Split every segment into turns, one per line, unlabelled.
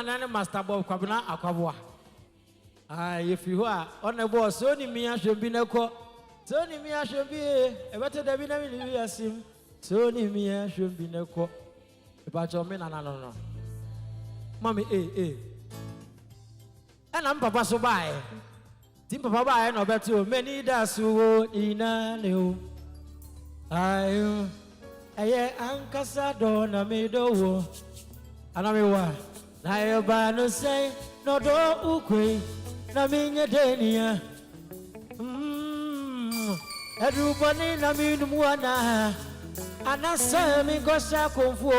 nana master bob kwabena Akwaboah. If you are on the boss, so ni me should be no co. So ni me should be a better than we are sim. So ni me should be no co. About your men, no. Mommy, and I'm Papa so by. Tim Papa by no better many that's who in a new. I Ankasa dona me do. And I mean, what? I no say no do ukwe. Na minha denia Everybody na minu mwana Anasa mi gosa konfu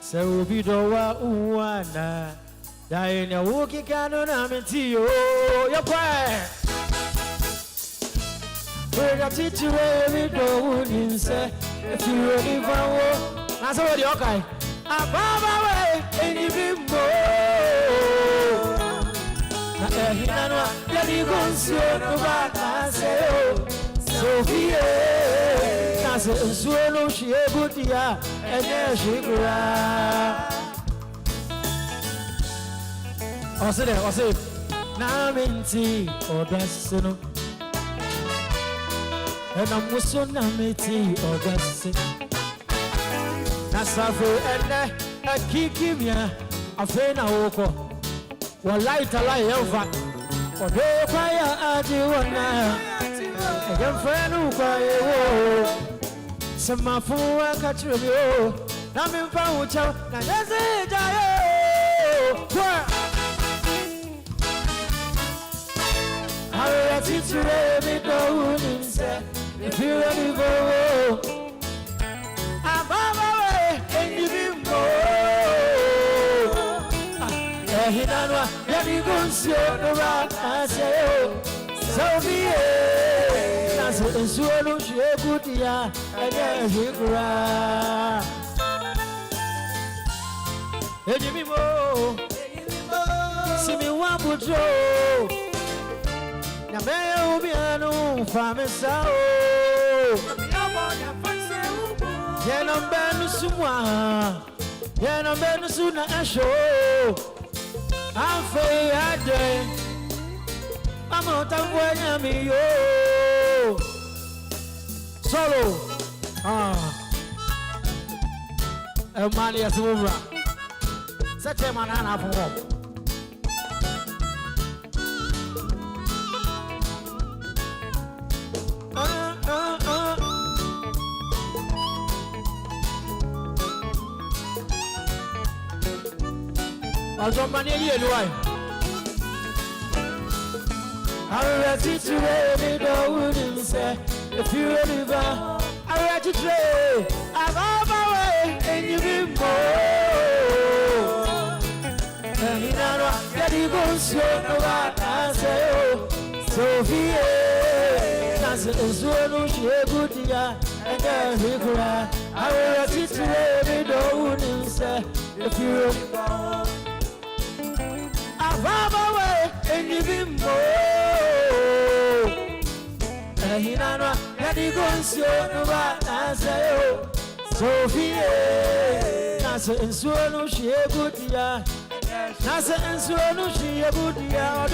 Se ubido wa uwana Daina wuki kano na mentiyo Yokwe Wega titiwe wido uninse If you really want Nasa wadi okay Ababa we Eni bimbo Hinanwa yadi gonsuo no baka seo Sophie Nase nsuo no shie budia enye shikura Ose na minti odase no Ena muso na minti odase Nasafe ene akikimia afena oko Wallahi talai yaufa Ode kwaya adi wana Egen fenu kwaye wo Semafuwa kachirumyo Na mimpa ucha Na yezi jayo Kwa Hawe atitire mido uninse If you ready go Ababa we Enyi bimbo Hinanwa yadi gonsuo no baka seo Sophie Nase nsuo no shie budia enye shikura Ejimimo Simi wabutro Nyame ubianu famesao Yenombe nusumwa Yenombe nusuna asho I'm free at day. I'm out of when me yo. Solo. A man is over. Such a man and for home. I'll jump on here, do I? I'm ready to ready the wooden say. If you ready, I'm ready to trade. I'm on my way, and you be more. And you know, get you go so no I say, oh, Sophie, that's a solo she a good year, and then we cry. I'm ready to ready the wooden say. If you ready, Baba way and you be more. Hinanwa yadi gonsuo no baka seo Sophie Nase nsuo no shie budia Nase nsuo no shie budia